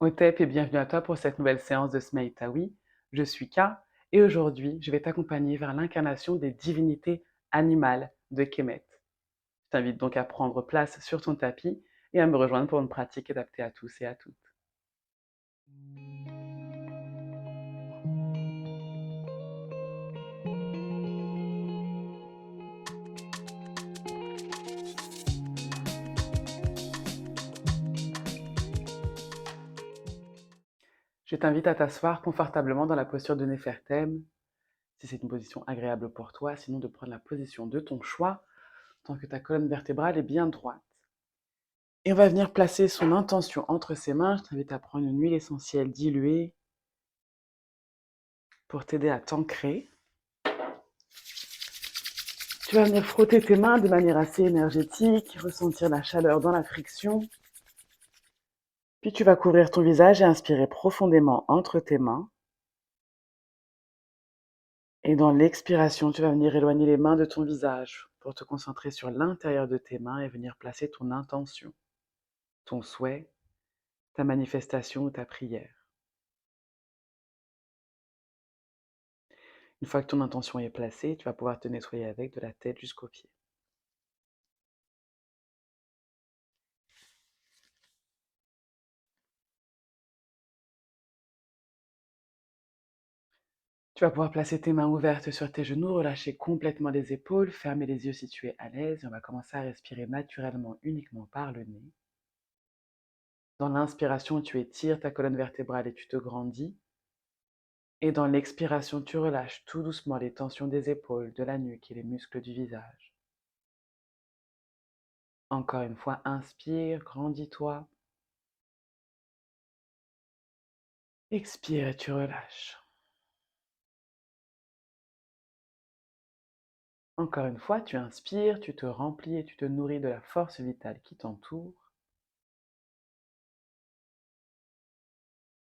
Otep et bienvenue à toi pour cette nouvelle séance de Smeïtaoui. Je suis K et aujourd'hui je vais t'accompagner vers l'incarnation des divinités animales de Kemet. Je t'invite donc à prendre place sur ton tapis et à me rejoindre pour une pratique adaptée à tous et à toutes. Je t'invite à t'asseoir confortablement dans la posture de Néfertem, si c'est une position agréable pour toi, sinon de prendre la position de ton choix, tant que ta colonne vertébrale est bien droite. Et on va venir placer son intention entre ses mains. Je t'invite à prendre une huile essentielle diluée pour t'aider à t'ancrer. Tu vas venir frotter tes mains de manière assez énergétique, ressentir la chaleur dans la friction. Puis tu vas couvrir ton visage et inspirer profondément entre tes mains. Et dans l'expiration, tu vas venir éloigner les mains de ton visage pour te concentrer sur l'intérieur de tes mains et venir placer ton intention, ton souhait, ta manifestation ou ta prière. Une fois que ton intention est placée, tu vas pouvoir te nettoyer avec de la tête jusqu'aux pieds. Tu vas pouvoir placer tes mains ouvertes sur tes genoux, relâcher complètement les épaules, fermer les yeux si tu es à l'aise et on va commencer à respirer naturellement uniquement par le nez. Dans l'inspiration, tu étires ta colonne vertébrale et tu te grandis. Et dans l'expiration, tu relâches tout doucement les tensions des épaules, de la nuque et les muscles du visage. Encore une fois, inspire, grandis-toi. Expire et tu relâches. Encore une fois, tu inspires, tu te remplis et tu te nourris de la force vitale qui t'entoure.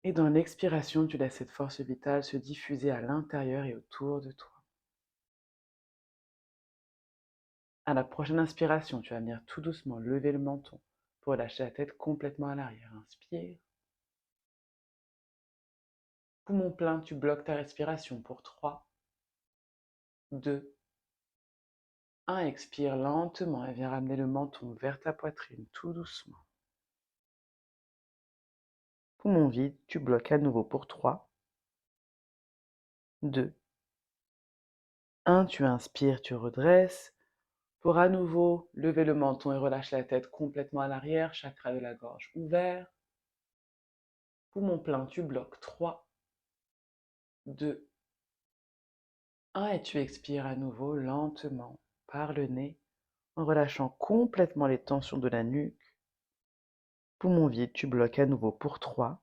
Et dans l'expiration, tu laisses cette force vitale se diffuser à l'intérieur et autour de toi. À la prochaine inspiration, tu vas venir tout doucement lever le menton pour lâcher la tête complètement à l'arrière. Inspire. Poumon plein, tu bloques ta respiration pour 3, 2, 1. Expire lentement et viens ramener le menton vers ta poitrine tout doucement. Poumon vide, tu bloques à nouveau pour 3, 2, 1. Tu inspires, tu redresses. Pour à nouveau lever le menton et relâcher la tête complètement à l'arrière, chakra de la gorge ouvert. Poumon plein, tu bloques 3, 2, 1 et tu expires à nouveau lentement par le nez en relâchant complètement les tensions de la nuque. Poumon vide, tu bloques à nouveau pour 3,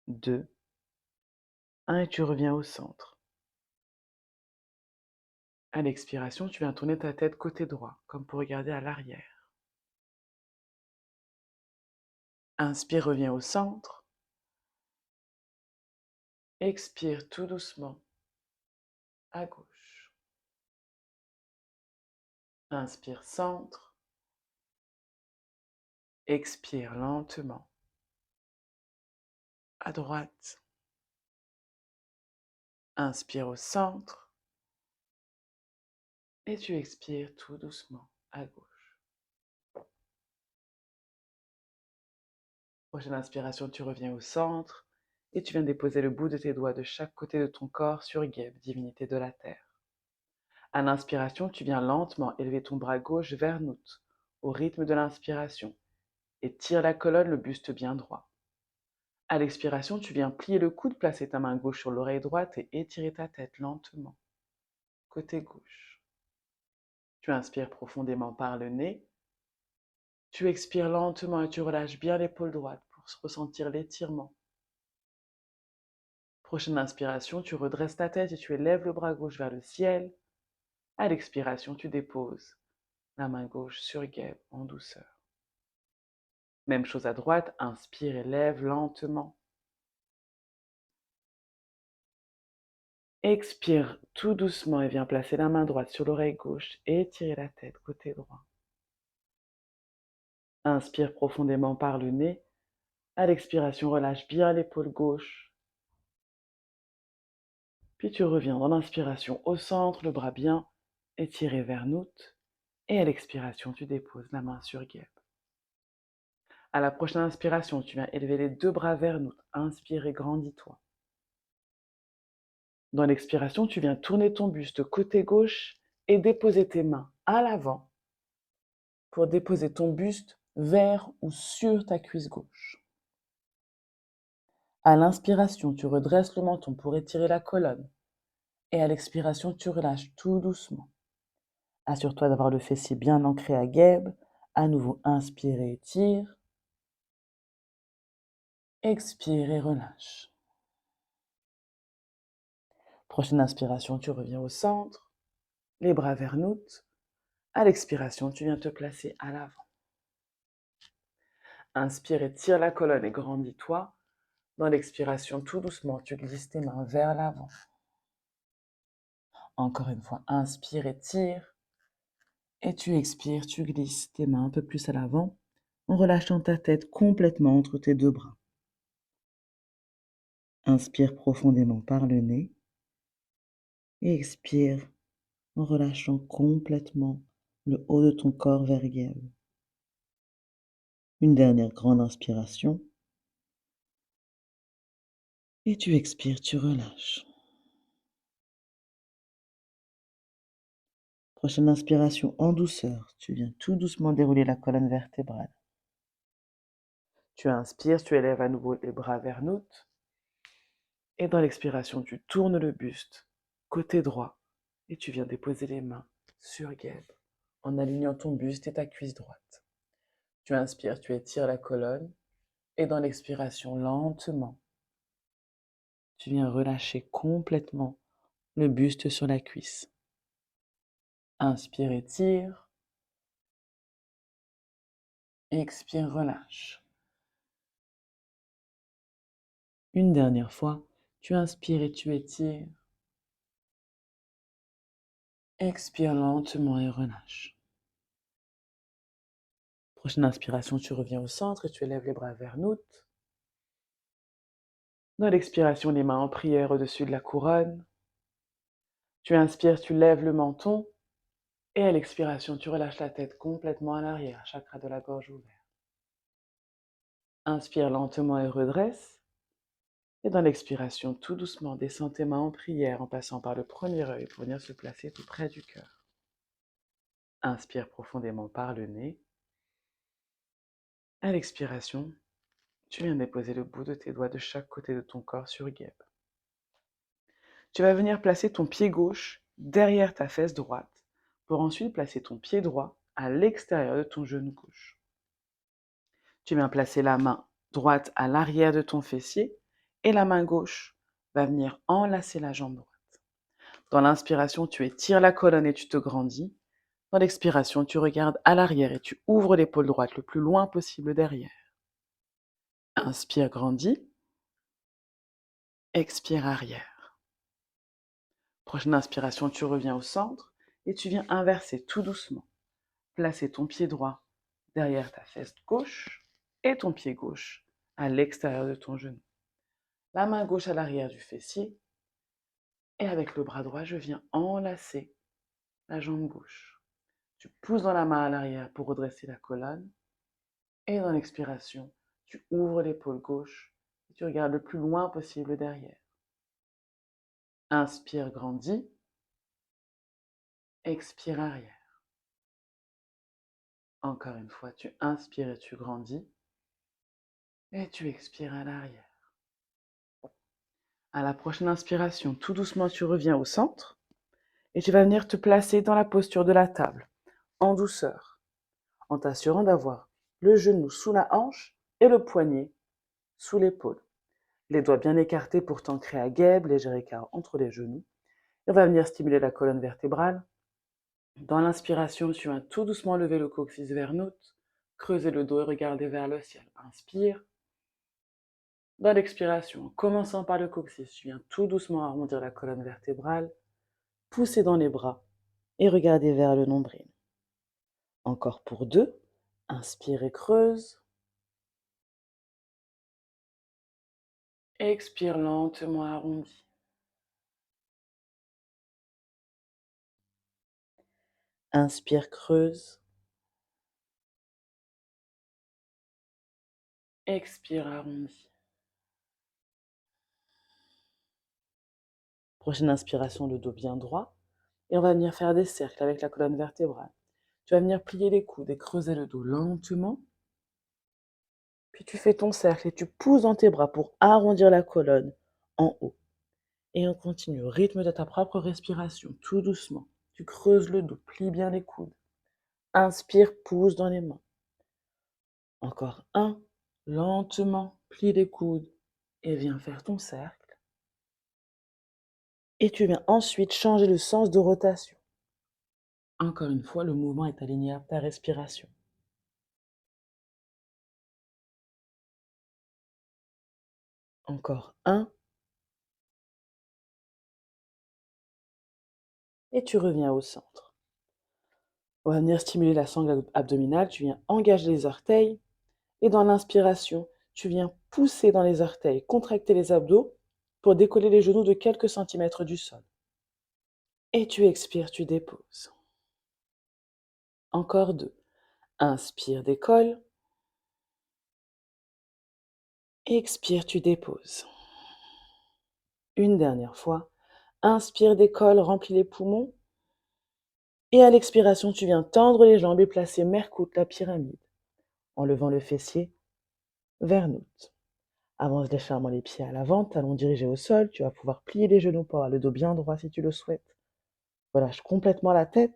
2, 1 et tu reviens au centre. À l'expiration, tu viens tourner ta tête côté droit, comme pour regarder à l'arrière. Inspire, reviens au centre. Expire tout doucement à gauche. Inspire, centre. Expire lentement à droite. Inspire au centre. Et tu expires tout doucement à gauche. Prochaine inspiration, tu reviens au centre et tu viens déposer le bout de tes doigts de chaque côté de ton corps sur Geb, divinité de la terre. À l'inspiration, tu viens lentement élever ton bras gauche vers Nout, au rythme de l'inspiration, et tire la colonne, le buste bien droit. À l'expiration, tu viens plier le coude, placer ta main gauche sur l'oreille droite et étirer ta tête lentement, côté gauche. Tu inspires profondément par le nez. Tu expires lentement et tu relâches bien l'épaule droite pour ressentir l'étirement. Prochaine inspiration, tu redresses ta tête et tu élèves le bras gauche vers le ciel. À l'expiration, tu déposes la main gauche sur Geb en douceur. Même chose à droite, inspire et lève lentement. Expire tout doucement et viens placer la main droite sur l'oreille gauche et étirer la tête côté droit. Inspire profondément par le nez. À l'expiration, relâche bien l'épaule gauche. Puis tu reviens dans l'inspiration au centre, le bras bien étiré vers nous. Et à l'expiration, tu déposes la main sur guêpe. À la prochaine inspiration, tu viens élever les deux bras vers nous. Inspire et grandis-toi. Dans l'expiration, tu viens tourner ton buste côté gauche et déposer tes mains à l'avant pour déposer ton buste vers ou sur ta cuisse gauche. À l'inspiration, tu redresses le menton pour étirer la colonne. Et à l'expiration, tu relâches tout doucement. Assure-toi d'avoir le fessier bien ancré à guêpe. À nouveau, inspire et étire. Expire et relâche. Prochaine inspiration, tu reviens au centre, les bras vers nous. À l'expiration, tu viens te placer à l'avant. Inspire et tire la colonne et grandis-toi. Dans l'expiration, tout doucement, tu glisses tes mains vers l'avant. Encore une fois, inspire et tire. Et tu expires, tu glisses tes mains un peu plus à l'avant en relâchant ta tête complètement entre tes deux bras. Inspire profondément par le nez et expire en relâchant complètement le haut de ton corps vers guêpe. Une dernière grande inspiration. Et tu expires, tu relâches. Prochaine inspiration en douceur. Tu viens tout doucement dérouler la colonne vertébrale. Tu inspires, tu élèves à nouveau les bras vers nous. Et dans l'expiration, tu tournes le buste côté droit et tu viens déposer les mains sur guêpe en alignant ton buste et ta cuisse droite. Tu inspires, tu étires la colonne et dans l'expiration, lentement, tu viens relâcher complètement le buste sur la cuisse. Inspire, étire. Expire, relâche. Une dernière fois, tu inspires et tu étires. Expire lentement et relâche. Prochaine inspiration, tu reviens au centre et tu élèves les bras vers nous. Dans l'expiration, les mains en prière au-dessus de la couronne. Tu inspires, tu lèves le menton. Et à l'expiration, tu relâches la tête complètement à l'arrière, chakra de la gorge ouvert. Inspire lentement et redresse. Et dans l'expiration, tout doucement, descends tes mains en prière en passant par le premier œil pour venir se placer tout près du cœur. Inspire profondément par le nez. À l'expiration, tu viens déposer le bout de tes doigts de chaque côté de ton corps sur guêpe. Tu vas venir placer ton pied gauche derrière ta fesse droite pour ensuite placer ton pied droit à l'extérieur de ton genou gauche. Tu viens placer la main droite à l'arrière de ton fessier et la main gauche va venir enlacer la jambe droite. Dans l'inspiration, tu étires la colonne et tu te grandis. Dans l'expiration, tu regardes à l'arrière et tu ouvres l'épaule droite le plus loin possible derrière. Inspire, grandis. Expire, arrière. Prochaine inspiration, tu reviens au centre et tu viens inverser tout doucement. Placer ton pied droit derrière ta fesse gauche et ton pied gauche à l'extérieur de ton genou. La main gauche à l'arrière du fessier et avec le bras droit, je viens enlacer la jambe gauche. Tu pousses dans la main à l'arrière pour redresser la colonne et dans l'expiration, tu ouvres l'épaule gauche et tu regardes le plus loin possible derrière. Inspire, grandis. Expire, arrière. Encore une fois, tu inspires et tu grandis. Et tu expires à l'arrière. À la prochaine inspiration, tout doucement, tu reviens au centre et tu vas venir te placer dans la posture de la table, en douceur, en t'assurant d'avoir le genou sous la hanche et le poignet sous l'épaule. Les doigts bien écartés pour t'ancrer à guêpe, léger écart entre les genoux. Et on va venir stimuler la colonne vertébrale. Dans l'inspiration, tu viens tout doucement lever le coccyx vers nous, creuser le dos et regarder vers le ciel. Inspire. Dans l'expiration, en commençant par le coccyx, tu viens tout doucement arrondir la colonne vertébrale, pousser dans les bras et regarder vers le nombril. Encore pour 2. Inspire et creuse. Expire lentement arrondi. Inspire, creuse. Expire, arrondi. Prochaine inspiration, le dos bien droit. Et on va venir faire des cercles avec la colonne vertébrale. Tu vas venir plier les coudes et creuser le dos lentement. Puis tu fais ton cercle et tu pousses dans tes bras pour arrondir la colonne en haut. Et on continue au rythme de ta propre respiration, tout doucement. Tu creuses le dos, plie bien les coudes. Inspire, pousse dans les mains. Encore un. Lentement, plie les coudes et viens faire ton cercle. Et tu viens ensuite changer le sens de rotation. Encore une fois, le mouvement est aligné à ta respiration. Encore un. Et tu reviens au centre. On va venir stimuler la sangle abdominale. Tu viens engager les orteils. Et dans l'inspiration, tu viens pousser dans les orteils, contracter les abdos pour décoller les genoux de quelques centimètres du sol. Et tu expires, tu déposes. Encore deux. Inspire, décolle. Expire, tu déposes. Une dernière fois. Inspire, décolle, remplis les poumons. Et à l'expiration, tu viens tendre les jambes et placer Merkout, la pyramide, en levant le fessier vers nous. Avance légèrement les pieds à l'avant, talons dirigés au sol. Tu vas pouvoir plier les genoux pour avoir le dos bien droit si tu le souhaites. Relâche complètement la tête.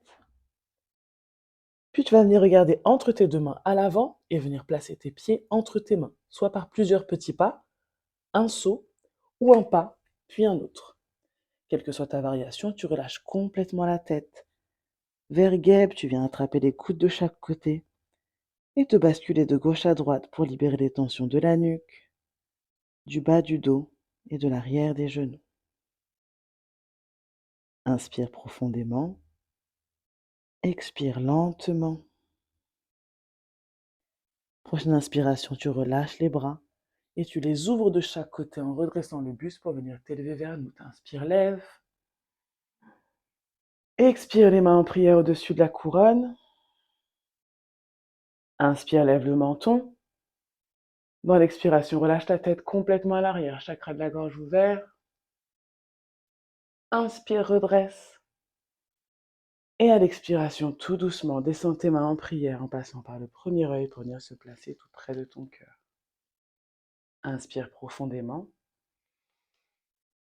Puis tu vas venir regarder entre tes deux mains à l'avant et venir placer tes pieds entre tes mains, soit par plusieurs petits pas, un saut ou un pas, puis un autre. Quelle que soit ta variation, tu relâches complètement la tête. Verghebe, tu viens attraper les coudes de chaque côté et te basculer de gauche à droite pour libérer les tensions de la nuque, du bas du dos et de l'arrière des genoux. Inspire profondément. Expire lentement. Prochaine inspiration, tu relâches les bras et tu les ouvres de chaque côté en redressant le buste pour venir t'élever vers nous. Inspire, lève. Expire, les mains en prière au-dessus de la couronne. Inspire, lève le menton. Dans l'expiration, relâche la tête complètement à l'arrière, chakra de la gorge ouvert. Inspire, redresse. Et à l'expiration, tout doucement, descends tes mains en prière en passant par le premier œil pour venir se placer tout près de ton cœur. Inspire profondément.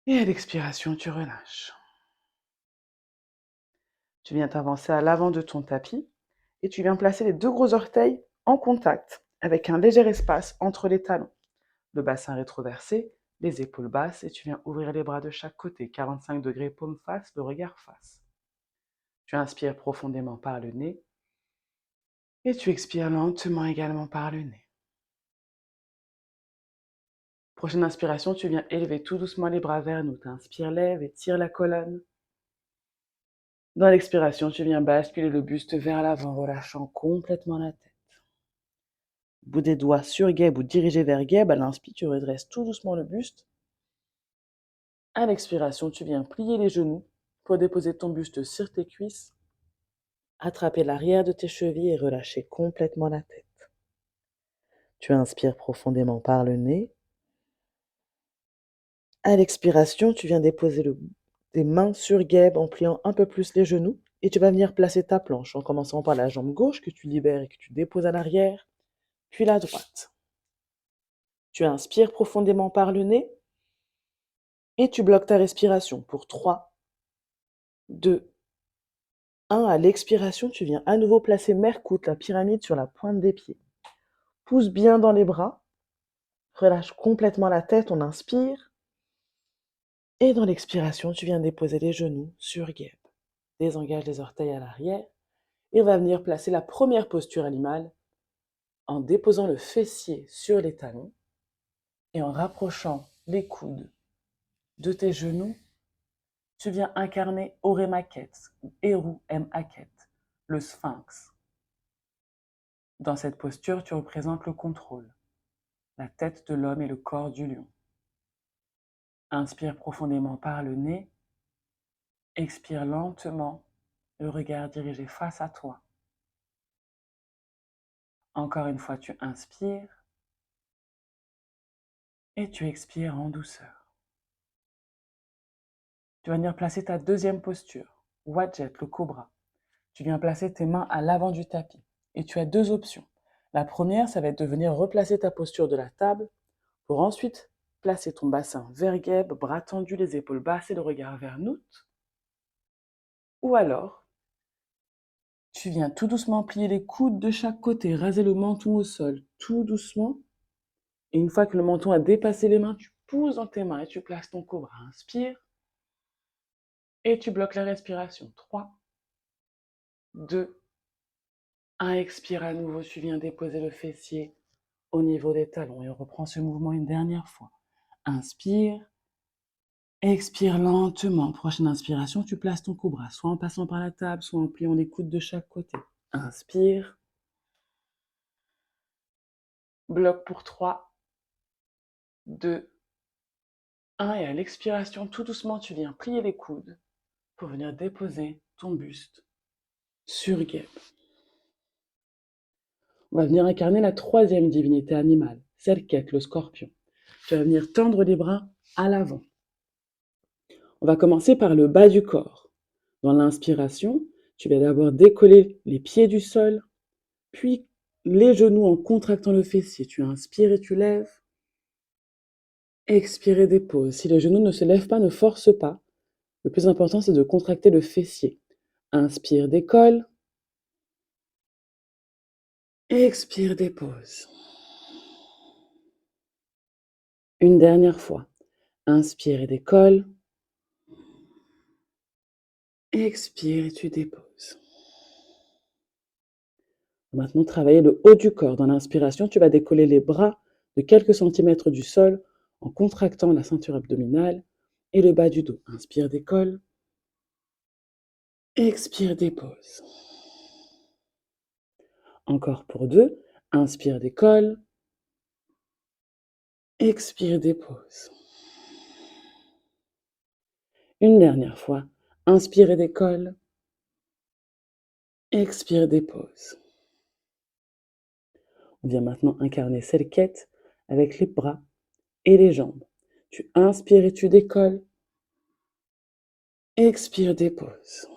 Et à l'expiration, tu relâches. Tu viens t'avancer à l'avant de ton tapis et tu viens placer les deux gros orteils en contact avec un léger espace entre les talons. Le bassin rétroversé, les épaules basses et tu viens ouvrir les bras de chaque côté, 45 degrés paume face, le regard face. Tu inspires profondément par le nez et tu expires lentement également par le nez. Prochaine inspiration, tu viens élever tout doucement les bras vers nous. Tu inspires, lève et tire la colonne. Dans l'expiration, tu viens basculer le buste vers l'avant, relâchant complètement la tête. Bout des doigts sur Geb ou dirigé vers Geb. À l'inspire, tu redresses tout doucement le buste. À l'expiration, tu viens plier les genoux pour déposer ton buste sur tes cuisses, attraper l'arrière de tes chevilles et relâcher complètement la tête. Tu inspires profondément par le nez. À l'expiration, tu viens déposer tes mains sur Geb en pliant un peu plus les genoux et tu vas venir placer ta planche en commençant par la jambe gauche que tu libères et que tu déposes à l'arrière, puis la droite. Tu inspires profondément par le nez et tu bloques ta respiration pour 3, 2, 1. À l'expiration, tu viens à nouveau placer Merkout, la pyramide, sur la pointe des pieds. Pousse bien dans les bras. Relâche complètement la tête, on inspire. Et dans l'expiration, tu viens déposer les genoux sur Geb. Désengage les orteils à l'arrière. Et on va venir placer la première posture animale en déposant le fessier sur les talons et en rapprochant les coudes de tes genoux. Tu viens incarner Oremaket ou Eru Maket, le sphinx. Dans cette posture, tu représentes le contrôle, la tête de l'homme et le corps du lion. Inspire profondément par le nez. Expire lentement, le regard dirigé face à toi. Encore une fois, tu inspires et tu expires en douceur. Tu vas venir placer ta deuxième posture, Wadjet, le cobra. Tu viens placer tes mains à l'avant du tapis et tu as deux options. La première, ça va être de venir replacer ta posture de la table pour ensuite placer ton bassin vers Geb, bras tendus, les épaules basses et le regard vers Nout. Ou alors, tu viens tout doucement plier les coudes de chaque côté, raser le menton au sol, tout doucement. Et une fois que le menton a dépassé les mains, tu pousses dans tes mains et tu places ton cobra. Inspire et tu bloques la respiration. 3, 2, 1. Expire à nouveau, tu viens déposer le fessier au niveau des talons et on reprend ce mouvement une dernière fois. Inspire, expire lentement. Prochaine inspiration, tu places ton cobra, soit en passant par la table, soit en pliant les coudes de chaque côté. Inspire, bloque pour 3, 2, 1. Et à l'expiration, tout doucement, tu viens plier les coudes pour venir déposer ton buste sur Geb. On va venir incarner la troisième divinité animale, Serket, le scorpion. Tu vas venir tendre les bras à l'avant. On va commencer par le bas du corps. Dans l'inspiration, tu vas d'abord décoller les pieds du sol, puis les genoux en contractant le fessier. Tu inspires et tu lèves. Expire et dépose. Si les genoux ne se lèvent pas, ne force pas. Le plus important, c'est de contracter le fessier. Inspire, décolle. Expire, dépose. Une dernière fois. Inspire et décolle. Expire et tu déposes. Maintenant, travailler le haut du corps. Dans l'inspiration, tu vas décoller les bras de quelques centimètres du sol en contractant la ceinture abdominale et le bas du dos. Inspire, décolle. Expire, dépose. Encore pour 2. Inspire, décolle. Expire, dépose. Une dernière fois. Inspire et décolle. Expire, dépose. On vient maintenant incarner Serket avec les bras et les jambes. Tu inspires et tu décolles. Expire, dépose.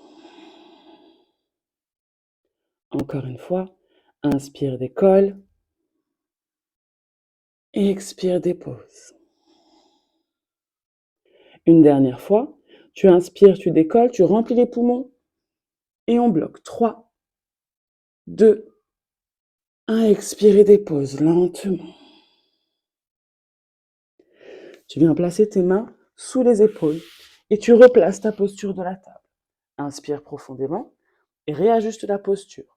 Encore une fois. Inspire, décolle. Expire, dépose. Une dernière fois. Tu inspires, tu décolles, tu remplis les poumons. Et on bloque. 3, 2, 1. Expire et dépose lentement. Tu viens placer tes mains sous les épaules et tu replaces ta posture de la table. Inspire profondément et réajuste la posture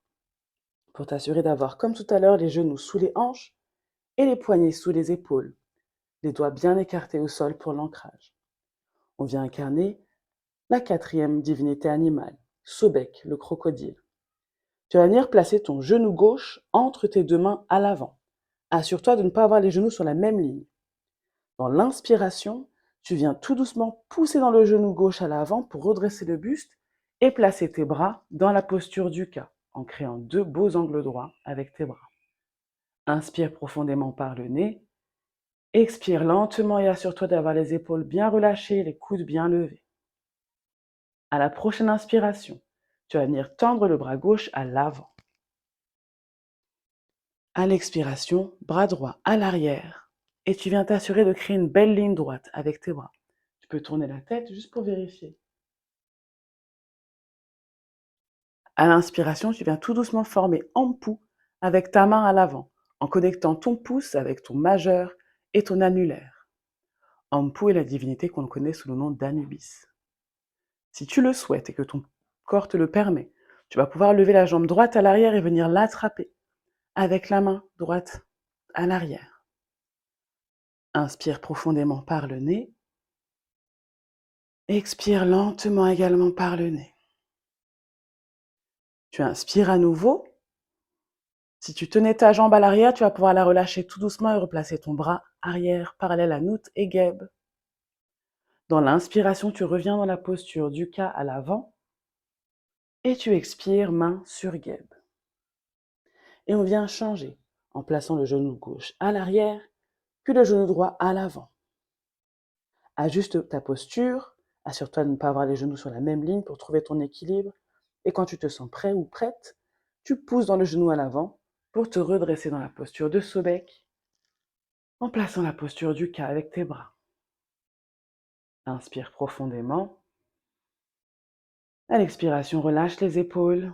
pour t'assurer d'avoir, comme tout à l'heure, les genoux sous les hanches et les poignets sous les épaules, les doigts bien écartés au sol pour l'ancrage. On vient incarner la quatrième divinité animale, Sobek, le crocodile. Tu vas venir placer ton genou gauche entre tes deux mains à l'avant. Assure-toi de ne pas avoir les genoux sur la même ligne. Dans l'inspiration, tu viens tout doucement pousser dans le genou gauche à l'avant pour redresser le buste et placer tes bras dans la posture du K, en créant 2 beaux angles droits avec tes bras. Inspire profondément par le nez, expire lentement et assure-toi d'avoir les épaules bien relâchées, les coudes bien levés. À la prochaine inspiration, tu vas venir tendre le bras gauche à l'avant. À l'expiration, bras droit à l'arrière et tu viens t'assurer de créer une belle ligne droite avec tes bras. Tu peux tourner la tête juste pour vérifier. À l'inspiration, tu viens tout doucement former Ampu avec ta main à l'avant, en connectant ton pouce avec ton majeur et ton annulaire. Ampu est la divinité qu'on connaît sous le nom d'Anubis. Si tu le souhaites et que ton corps te le permet, tu vas pouvoir lever la jambe droite à l'arrière et venir l'attraper avec la main droite à l'arrière. Inspire profondément par le nez. Expire lentement également par le nez. Tu inspires à nouveau. Si tu tenais ta jambe à l'arrière, tu vas pouvoir la relâcher tout doucement et replacer ton bras arrière parallèle à Nout et Geb. Dans l'inspiration, tu reviens dans la posture du K à l'avant et tu expires main sur Geb. Et on vient changer en plaçant le genou gauche à l'arrière, puis le genou droit à l'avant. Ajuste ta posture, assure-toi de ne pas avoir les genoux sur la même ligne pour trouver ton équilibre. Et quand tu te sens prêt ou prête, tu pousses dans le genou à l'avant pour te redresser dans la posture de Sobek en plaçant la posture du K avec tes bras. Inspire profondément. À l'expiration, relâche les épaules.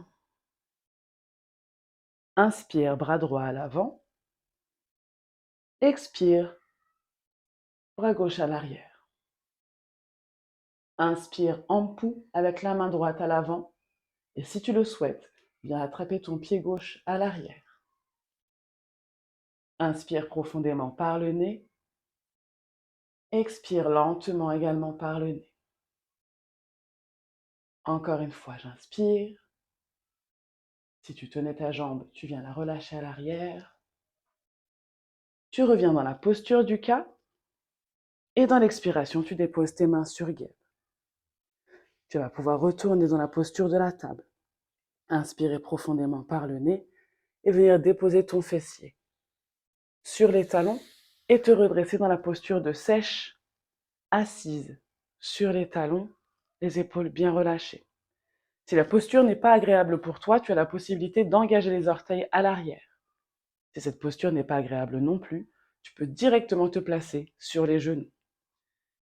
Inspire, bras droit à l'avant. Expire, bras gauche à l'arrière. Inspire en poux avec la main droite à l'avant. Et si tu le souhaites, viens attraper ton pied gauche à l'arrière. Inspire profondément par le nez. Expire lentement également par le nez. Encore une fois, j'inspire. Si tu tenais ta jambe, tu viens la relâcher à l'arrière. Tu reviens dans la posture du K. Et dans l'expiration, tu déposes tes mains sur Geb. Tu vas pouvoir retourner dans la posture de la table. Inspirer profondément par le nez et venir déposer ton fessier sur les talons et te redresser dans la posture de sèche, assise sur les talons, les épaules bien relâchées. Si la posture n'est pas agréable pour toi, tu as la possibilité d'engager les orteils à l'arrière. Si cette posture n'est pas agréable non plus, tu peux directement te placer sur les genoux.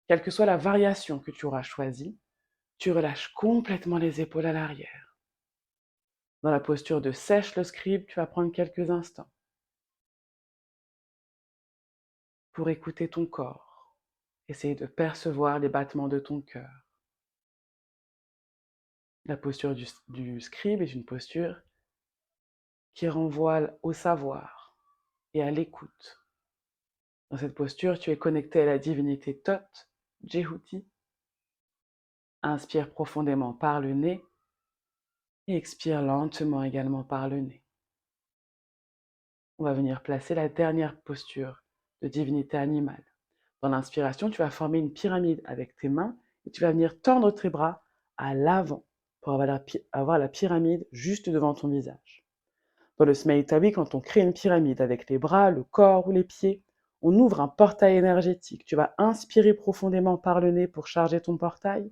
Quelle que soit la variation que tu auras choisie, tu relâches complètement les épaules à l'arrière. Dans la posture de sèche le scribe, tu vas prendre quelques instants pour écouter ton corps, essayer de percevoir les battements de ton cœur. La posture du scribe est une posture qui renvoie au savoir et à l'écoute. Dans cette posture, tu es connecté à la divinité Thoth, Djehuti. Inspire profondément par le nez et expire lentement également par le nez. On va venir placer la dernière posture de divinité animale. Dans l'inspiration, tu vas former une pyramide avec tes mains et tu vas venir tendre tes bras à l'avant pour avoir la pyramide juste devant ton visage. Dans le Smeïtawi, quand on crée une pyramide avec les bras, le corps ou les pieds, on ouvre un portail énergétique. Tu vas inspirer profondément par le nez pour charger ton portail.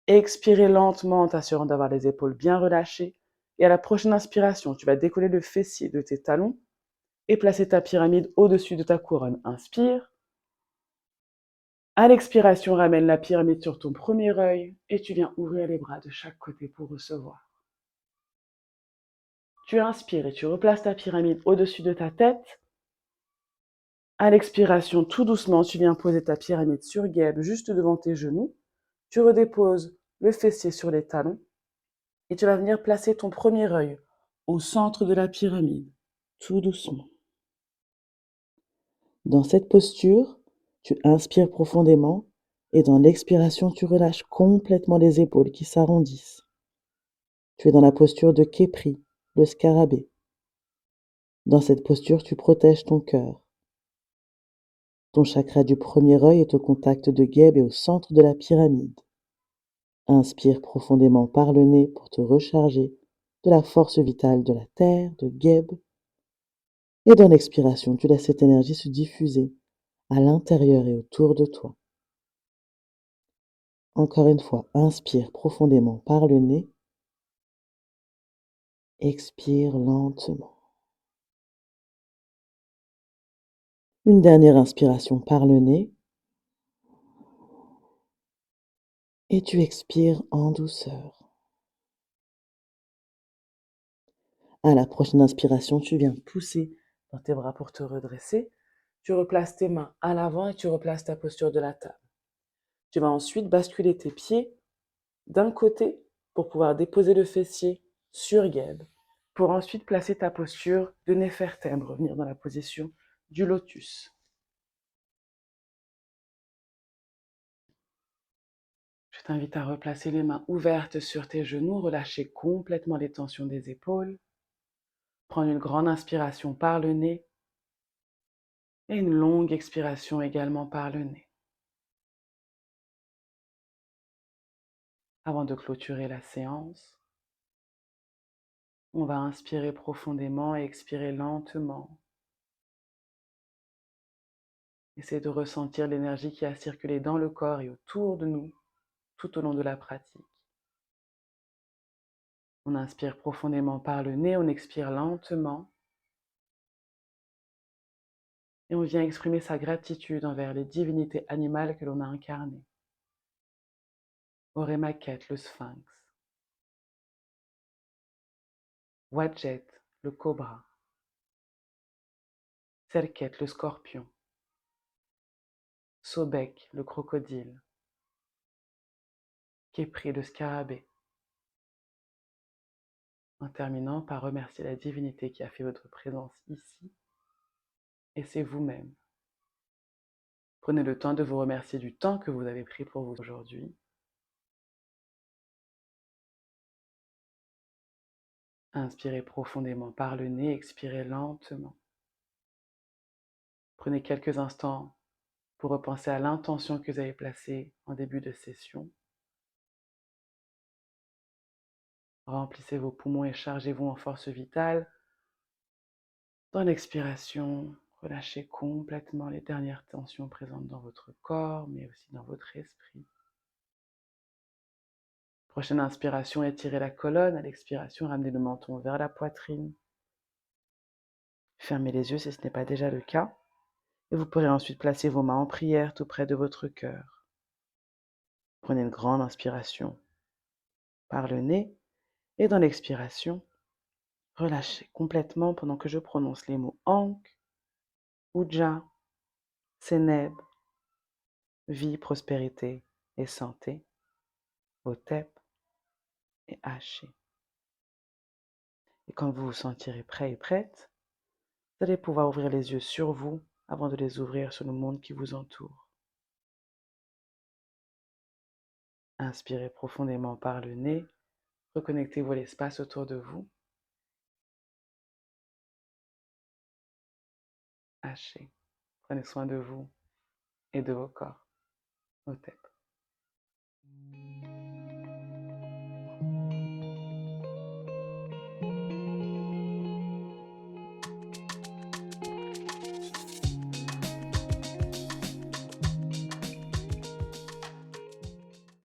Expirer lentement en t'assurant d'avoir les épaules bien relâchées. Et à la prochaine inspiration, tu vas décoller le fessier de tes talons et placer ta pyramide au-dessus de ta couronne. Inspire. À l'expiration, ramène la pyramide sur ton premier œil et tu viens ouvrir les bras de chaque côté pour recevoir. Tu inspires et tu replaces ta pyramide au-dessus de ta tête. À l'expiration, tout doucement, tu viens poser ta pyramide sur Geb, juste devant tes genoux. Tu redéposes le fessier sur les talons et tu vas venir placer ton premier œil au centre de la pyramide, tout doucement. Dans cette posture, tu inspires profondément et dans l'expiration, tu relâches complètement les épaules qui s'arrondissent. Tu es dans la posture de Khepri, le scarabée. Dans cette posture, tu protèges ton cœur. Ton chakra du premier œil est au contact de Geb et au centre de la pyramide. Inspire profondément par le nez pour te recharger de la force vitale de la terre, de Geb. Et dans l'expiration, tu laisses cette énergie se diffuser à l'intérieur et autour de toi. Encore une fois, inspire profondément par le nez. Expire lentement. Une dernière inspiration par le nez. Et tu expires en douceur. À la prochaine inspiration, tu viens pousser dans tes bras pour te redresser. Tu replaces tes mains à l'avant et tu replaces ta posture de la table. Tu vas ensuite basculer tes pieds d'un côté pour pouvoir déposer le fessier sur Geb, pour ensuite placer ta posture de Néfertem, revenir dans la position du lotus. Je t'invite à replacer les mains ouvertes sur tes genoux, relâcher complètement les tensions des épaules. Prendre une grande inspiration par le nez et une longue expiration également par le nez. Avant de clôturer la séance, on va inspirer profondément et expirer lentement. Essayez de ressentir l'énergie qui a circulé dans le corps et autour de nous tout au long de la pratique. On inspire profondément par le nez, on expire lentement et on vient exprimer sa gratitude envers les divinités animales que l'on a incarnées. Oremaquet, le sphinx. Wadjet, le cobra. Serket, le scorpion. Sobek, le crocodile. Képri, le scarabée. En terminant par remercier la divinité qui a fait votre présence ici, et c'est vous-même. Prenez le temps de vous remercier du temps que vous avez pris pour vous aujourd'hui. Inspirez profondément par le nez, expirez lentement. Prenez quelques instants pour repenser à l'intention que vous avez placée en début de session. Remplissez vos poumons et chargez-vous en force vitale. Dans l'expiration, relâchez complètement les dernières tensions présentes dans votre corps, mais aussi dans votre esprit. Prochaine inspiration, étirez la colonne. À l'expiration, ramenez le menton vers la poitrine. Fermez les yeux si ce n'est pas déjà le cas. Et vous pourrez ensuite placer vos mains en prière tout près de votre cœur. Prenez une grande inspiration par le nez et dans l'expiration, relâchez complètement pendant que je prononce les mots Ankh, Uja, Seneb, vie, prospérité et santé, Otep et Haché. Et quand vous vous sentirez prêt et prête, vous allez pouvoir ouvrir les yeux sur vous avant de les ouvrir sur le monde qui vous entoure. Inspirez profondément par le nez, reconnectez-vous à l'espace autour de vous. Haché. Prenez soin de vous et de vos corps. Otep.